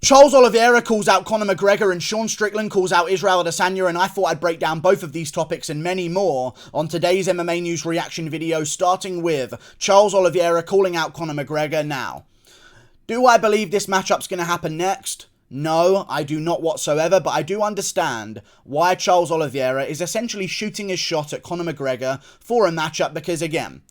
Charles Oliveira calls out Conor McGregor and Sean Strickland calls out Israel Adesanya, and I thought I'd break down both of these topics and many more on today's MMA News reaction video, starting with Charles Oliveira calling out Conor McGregor. Now, do I believe this matchup's going to happen next? No, I do not whatsoever, but I do understand why Charles Oliveira is essentially shooting his shot at Conor McGregor for a matchup because, again,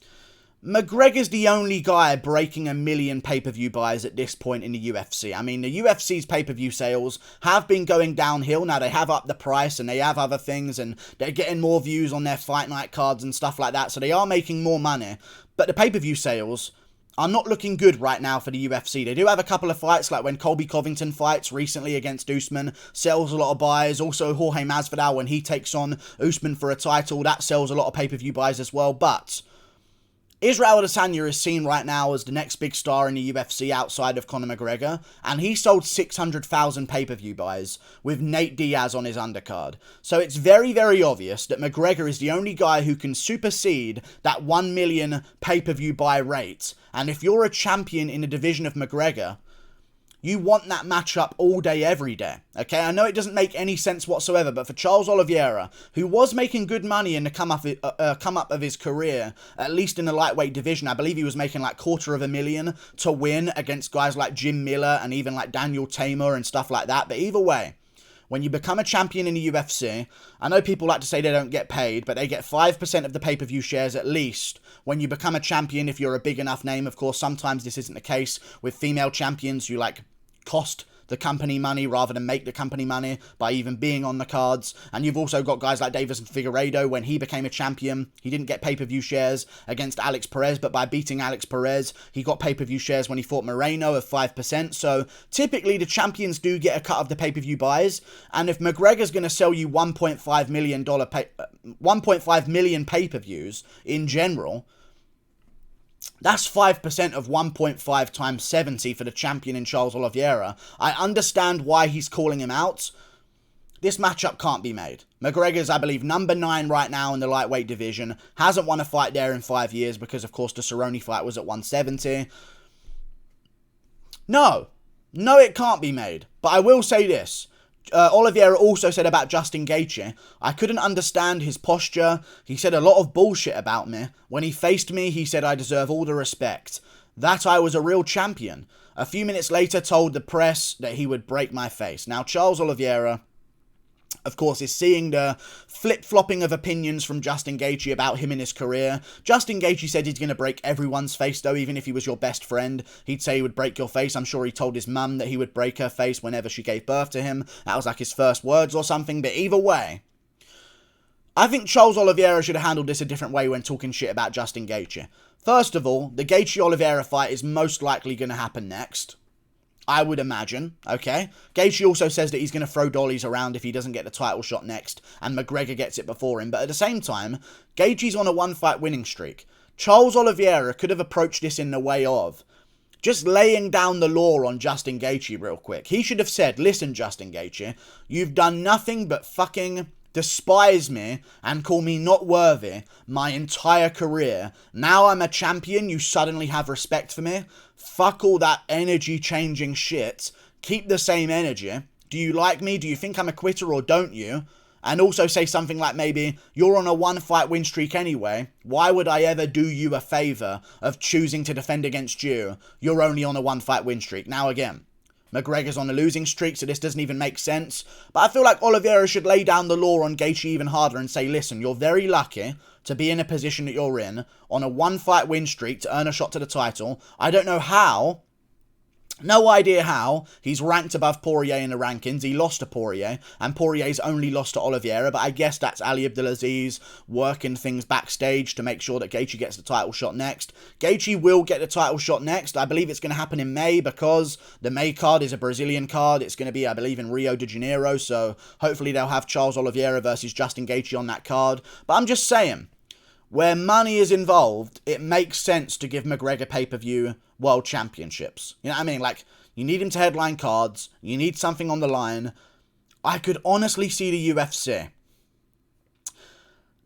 McGregor's the only guy breaking 1 million pay-per-view buys at this point in the UFC. I mean, the UFC's pay-per-view sales have been going downhill. Now, they have upped the price and they have other things and they're getting more views on their fight night cards and stuff like that. So they are making more money. But the pay-per-view sales are not looking good right now for the UFC. They do have a couple of fights, like when Colby Covington fights recently against Usman, sells a lot of buys. Also, Jorge Masvidal, when he takes on Usman for a title, that sells a lot of pay-per-view buys as well. But Israel Adesanya is seen right now as the next big star in the UFC outside of Conor McGregor, and he sold 600,000 pay-per-view buys with Nate Diaz on his undercard. So it's very, very obvious that McGregor is the only guy who can supersede that 1 million pay-per-view buy rate. And if you're a champion in the division of McGregor, you want that matchup all day, every day. Okay, I know it doesn't make any sense whatsoever, but for Charles Oliveira, who was making good money in the come up of his career, at least in the lightweight division, I believe he was making like $250,000 to win against guys like Jim Miller and even like Daniel Tamer and stuff like that. But either way, when you become a champion in the UFC, I know people like to say they don't get paid, but they get 5% of the pay-per-view shares at least when you become a champion if you're a big enough name. Of course, sometimes this isn't the case with female champions who like cost the company money rather than make the company money by even being on the cards. And you've also got guys like Davison Figueiredo. When he became a champion, he didn't get pay-per-view shares against Alex Perez, but by beating Alex Perez, he got pay-per-view shares when he fought Moreno of 5%. So typically the champions do get a cut of the pay-per-view buys, and if McGregor's going to sell you $1.5 million pay-per-views in general, that's 5% of 1.5 times 70 for the champion in Charles Oliveira. I understand why he's calling him out. This matchup can't be made. McGregor's, I believe, number 9 right now in the lightweight division. Hasn't won a fight there in 5 years because, of course, the Cerrone fight was at 170. No, it can't be made. But I will say this. Oliveira also said about Justin Gaethje, I couldn't understand his posture. He said a lot of bullshit about me. When he faced me, he said I deserve all the respect. That I was a real champion. A few minutes later told the press that he would break my face. Now, Charles Oliveira, of course, is seeing the flip-flopping of opinions from Justin Gaethje about him in his career. Justin Gaethje said he's going to break everyone's face, though, even if he was your best friend. He'd say he would break your face. I'm sure he told his mum that he would break her face whenever she gave birth to him. That was like his first words or something, but either way, I think Charles Oliveira should have handled this a different way when talking shit about Justin Gaethje. First of all, the Gaethje-Oliveira fight is most likely going to happen next, I would imagine, okay? Gaethje also says that he's going to throw dollies around if he doesn't get the title shot next, and McGregor gets it before him. But at the same time, Gaethje's on a one-fight winning streak. Charles Oliveira could have approached this in the way of just laying down the law on Justin Gaethje real quick. He should have said, listen, Justin Gaethje, you've done nothing but fucking despise me and call me not worthy my entire career. Now I'm a champion, you suddenly have respect for me? Fuck all that energy changing shit. Keep the same energy. Do you like me? Do you think I'm a quitter or don't you? And also say something like maybe, you're on a one-fight win streak anyway. Why would I ever do you a favour of choosing to defend against you? You're only on a one-fight win streak. Now again, McGregor's on a losing streak, so this doesn't even make sense. But I feel like Oliveira should lay down the law on Gaethje even harder and say, listen, you're very lucky to be in a position that you're in on a one-fight win streak to earn a shot to the title. I don't know how. No idea how. He's ranked above Poirier in the rankings. He lost to Poirier, and Poirier's only lost to Oliveira, but I guess that's Ali Abdelaziz working things backstage to make sure that Gaethje gets the title shot next. Gaethje will get the title shot next. I believe it's going to happen in May because the May card is a Brazilian card. It's going to be, I believe, in Rio de Janeiro, so hopefully they'll have Charles Oliveira versus Justin Gaethje on that card. But I'm just saying, where money is involved, it makes sense to give McGregor pay-per-view world championships. You know what I mean? Like, you need him to headline cards. You need something on the line. I could honestly see the UFC.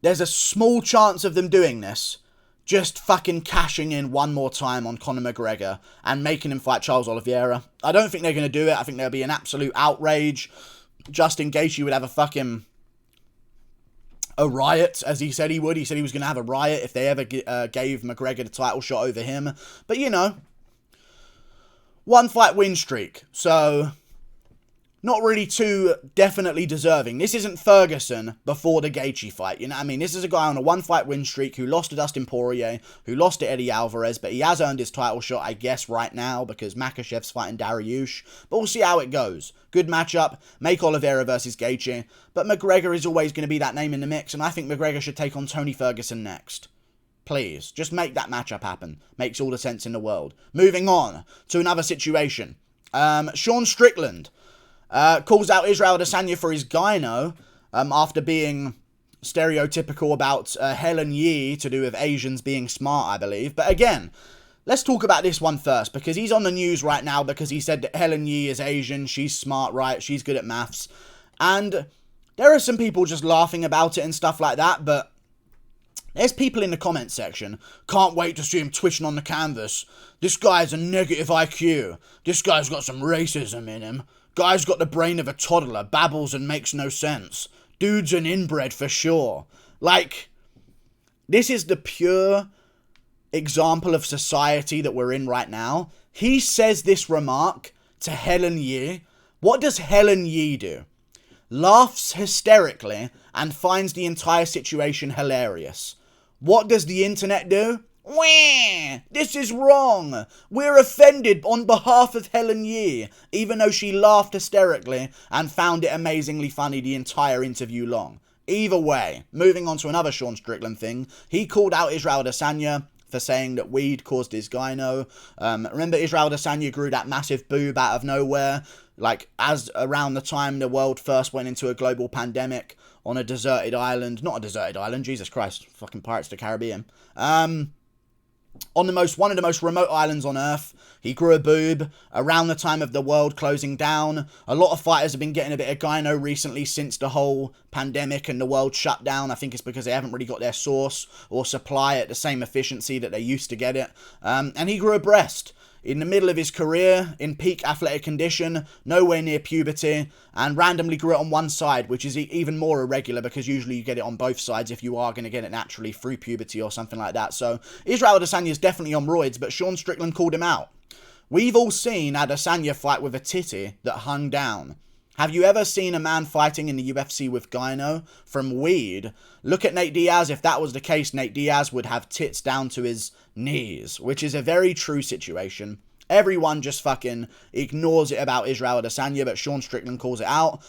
There's a small chance of them doing this just fucking cashing in one more time on Conor McGregor and making him fight Charles Oliveira. I don't think they're going to do it. I think there'll be an absolute outrage. Justin Gaethje would have a riot, as he said he would. He said he was going to have a riot if they ever gave McGregor the title shot over him. But, you know, one fight win streak. So, not really too definitely deserving. This isn't Ferguson before the Gaethje fight, you know what I mean? This is a guy on a one-fight win streak who lost to Dustin Poirier, who lost to Eddie Alvarez, but he has earned his title shot, I guess, right now, because Makhachev's fighting Dariush. But we'll see how it goes. Good matchup, make Oliveira versus Gaethje, but McGregor is always going to be that name in the mix, and I think McGregor should take on Tony Ferguson next. Please, just make that matchup happen. Makes all the sense in the world. Moving on to another situation. Sean Strickland calls out Israel Adesanya for his gyno after being stereotypical about Helen Yee to do with Asians being smart, I believe. But again, let's talk about this one first, because he's on the news right now because he said that Helen Yee is Asian, she's smart, right? She's good at maths. And there are some people just laughing about it and stuff like that, but there's people in the comments section, can't wait to see him twitching on the canvas. This guy's a negative IQ. This guy's got some racism in him. Guy's got the brain of a toddler, babbles and makes no sense. Dude's an inbred for sure. Like, this is the pure example of society that we're in right now. He says this remark to Helen Yee. What does Helen Yee do? Laughs hysterically and finds the entire situation hilarious. What does the internet do? Wah! This is wrong. We're offended on behalf of Helen Yee, even though she laughed hysterically and found it amazingly funny the entire interview long. Either way, moving on to another Sean Strickland thing, he called out Israel Adesanya for saying that weed caused his gyno. Remember, Israel Adesanya grew that massive boob out of nowhere, like as around the time the world first went into a global pandemic on a deserted island. Not a deserted island, Jesus Christ, fucking Pirates of the Caribbean. On one of the most remote islands on Earth, he grew a boob around the time of the world closing down. A lot of fighters have been getting a bit of gyno recently since the whole pandemic and the world shut down. I think it's because they haven't really got their source or supply at the same efficiency that they used to get it. And he grew a breast in the middle of his career, in peak athletic condition, nowhere near puberty, and randomly grew it on one side, which is even more irregular because usually you get it on both sides if you are going to get it naturally through puberty or something like that. So Israel Adesanya is definitely on roids, but Sean Strickland called him out. We've all seen Adesanya fight with a titty that hung down. Have you ever seen a man fighting in the UFC with gyno from weed? Look at Nate Diaz. If that was the case, Nate Diaz would have tits down to his knees, which is a very true situation. Everyone just fucking ignores it about Israel Adesanya, but Sean Strickland calls it out.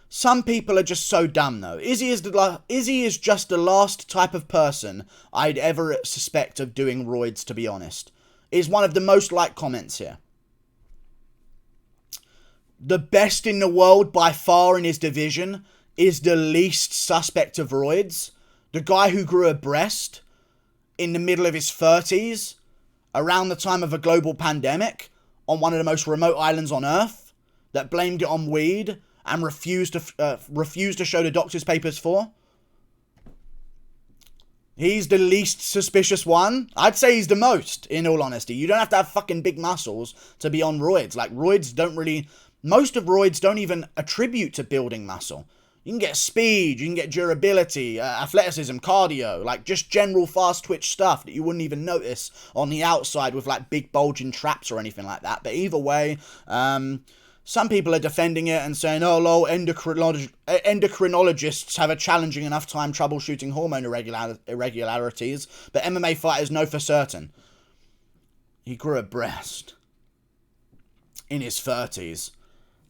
Some people are just so dumb, though. Izzy is just the last type of person I'd ever suspect of doing roids, to be honest. Is one of the most liked comments here. The best in the world by far in his division is the least suspect of roids. The guy who grew a breast in the middle of his 30s, around the time of a global pandemic, on one of the most remote islands on Earth, that blamed it on weed and refused to show the doctor's papers for. He's the least suspicious one. I'd say he's the most, in all honesty. You don't have to have fucking big muscles to be on roids. Like, roids don't really... Most of roids don't even attribute to building muscle. You can get speed, you can get durability, athleticism, cardio, like just general fast twitch stuff that you wouldn't even notice on the outside with like big bulging traps or anything like that. But either way, some people are defending it and saying, oh, lol, endocrinologists have a challenging enough time troubleshooting hormone irregularities, but MMA fighters know for certain. He grew a breast in his 30s.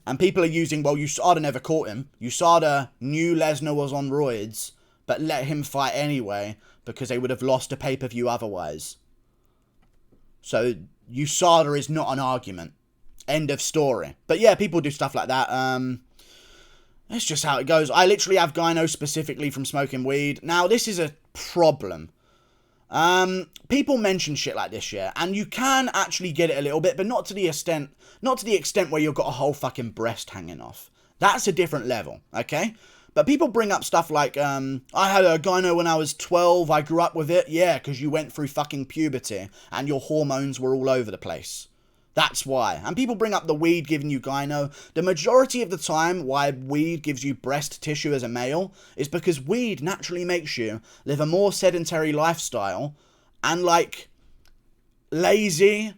And people are using, well, USADA never caught him. USADA knew Lesnar was on roids, but let him fight anyway, because they would have lost a pay-per-view otherwise. So, USADA is not an argument. End of story. But yeah, people do stuff like that. That's just how it goes. I literally have gyno specifically from smoking weed. Now, this is a problem. People mention shit like this, yeah, and you can actually get it a little bit, but not to the extent where you've got a whole fucking breast hanging off. That's a different level, okay? But people bring up stuff like, I had a gyno when I was 12, I grew up with it. Yeah, because you went through fucking puberty and your hormones were all over the place. That's why. And people bring up the weed giving you gyno. The majority of the time why weed gives you breast tissue as a male is because weed naturally makes you live a more sedentary lifestyle and like lazy,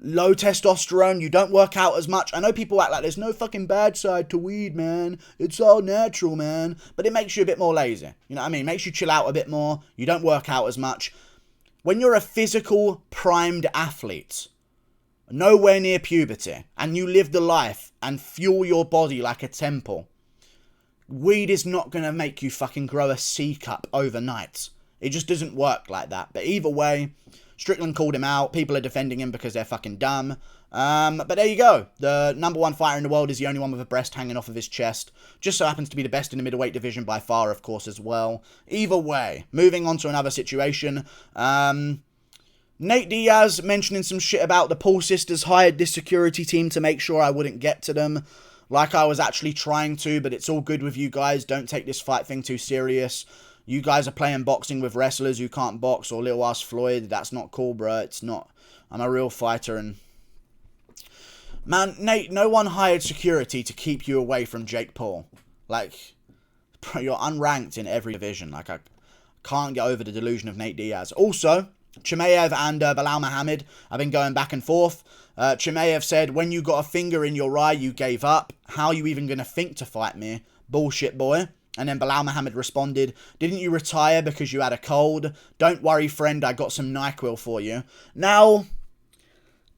low testosterone. You don't work out as much. I know people act like there's no fucking bad side to weed, man. It's all natural, man. But it makes you a bit more lazy. You know what I mean? It makes you chill out a bit more. You don't work out as much. When you're a physical, primed athlete, nowhere near puberty, and you live the life and fuel your body like a temple, weed is not going to make you fucking grow a C cup overnight. It just doesn't work like that. But either way, Strickland called him out. People are defending him because they're fucking dumb. But there you go. The #1 fighter in the world is the only one with a breast hanging off of his chest. Just so happens to be the best in the middleweight division by far, of course, as well. Either way, moving on to another situation. Nate Diaz mentioning some shit about the Paul sisters hired this security team to make sure I wouldn't get to them. Like I was actually trying to, but it's all good with you guys. Don't take this fight thing too serious. You guys are playing boxing with wrestlers who can't box, or little ass Floyd. That's not cool, bro. It's not. I'm a real fighter, and man, Nate, no one hired security to keep you away from Jake Paul. Like, bro, you're unranked in every division. Like, I can't get over the delusion of Nate Diaz. Also, Chimayev and Belal Muhammad have been going back and forth. Chimayev said, when you got a finger in your eye, you gave up. How are you even going to think to fight me? Bullshit, boy. And then Belal Muhammad responded, didn't you retire because you had a cold? Don't worry, friend, I got some NyQuil for you. Now,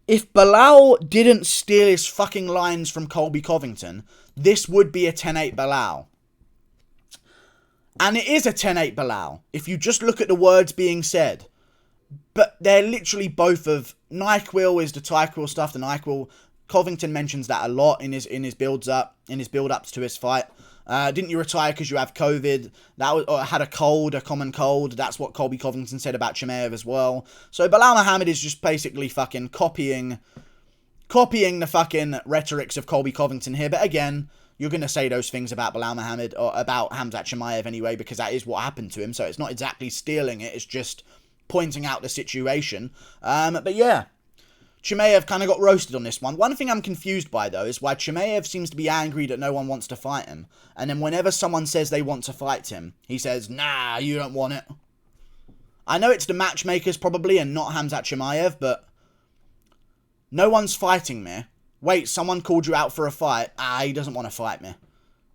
if Belal didn't steal his fucking lines from Colby Covington, this would be a 10-8 Belal. And it is a 10-8 Belal, if you just look at the words being said. But they're literally both of... NyQuil is the TyQuil stuff, the NyQuil. Covington mentions that a lot in his build-ups to his fight. Didn't you retire because you have COVID? That was, or had a cold, a common cold. That's what Colby Covington said about Chimayev as well. So Belal Muhammad is just basically fucking copying the fucking rhetorics of Colby Covington here. But again, you're going to say those things about Belal Muhammad, or about Khamzat Chimayev anyway, because that is what happened to him. So it's not exactly stealing it. It's just pointing out the situation. But yeah, Chimayev kind of got roasted on this one. One thing I'm confused by, though, is why Chimayev seems to be angry that no one wants to fight him. And then whenever someone says they want to fight him, he says, nah, you don't want it. I know it's the matchmakers probably and not Khamzat Chimayev, but no one's fighting me. Wait, someone called you out for a fight. He doesn't want to fight me.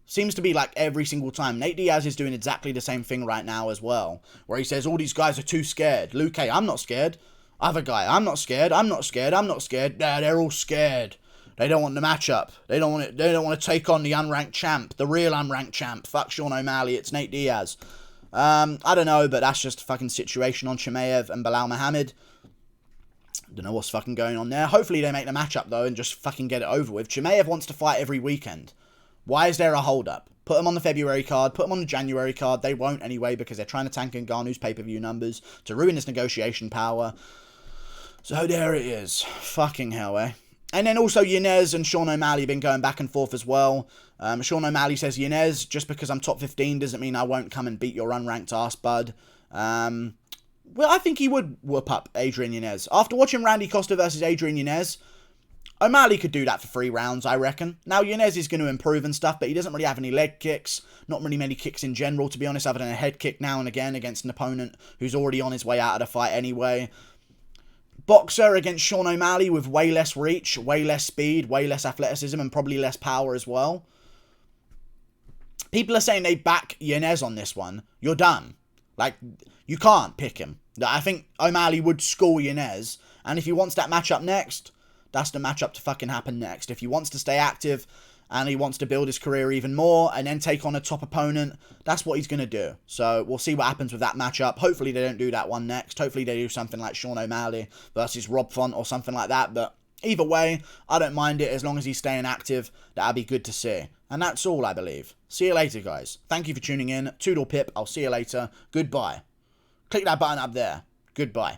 Seems to be like every single time. Nate Diaz is doing exactly the same thing right now as well, where he says all these guys are too scared. Luke, I'm not scared. Other guy, I'm not scared. I'm not scared. I'm not scared. Nah, they're all scared. They don't want the matchup. They don't want it. They don't want to take on the unranked champ, the real unranked champ. Fuck Sean O'Malley. It's Nate Diaz. I don't know, but that's just a fucking situation on Chimayev and Belal Muhammad. Don't know what's fucking going on there. Hopefully they make the matchup though and just fucking get it over with. Chimayev wants to fight every weekend. Why is there a hold-up? Put him on the February card, put him on the January card. They won't anyway because they're trying to tank Ngannou's pay-per-view numbers to ruin his negotiation power. So there it is. Fucking hell, eh? And then also Yanez and Sean O'Malley have been going back and forth as well. Sean O'Malley says, Yanez, just because I'm top 15 doesn't mean I won't come and beat your unranked ass, bud. Well, I think he would whoop up Adrian Yanez. After watching Randy Costa versus Adrian Yanez, O'Malley could do that for 3 rounds, I reckon. Now, Yanez is going to improve and stuff, but he doesn't really have any leg kicks. Not really many kicks in general, to be honest, other than a head kick now and again against an opponent who's already on his way out of the fight anyway. Boxer against Sean O'Malley with way less reach, way less speed, way less athleticism, and probably less power as well. People are saying they back Yanez on this one. You're done. Like, you can't pick him. I think O'Malley would school Yanez, and if he wants that matchup next, that's the matchup to fucking happen next. If he wants to stay active and he wants to build his career even more and then take on a top opponent, that's what he's going to do. So we'll see what happens with that matchup. Hopefully they don't do that one next. Hopefully they do something like Sean O'Malley versus Rob Font or something like that. But either way, I don't mind it as long as he's staying active. That'd be good to see. And that's all, I believe. See you later, guys. Thank you for tuning in. Toodle pip. I'll see you later. Goodbye. Click that button up there. Goodbye.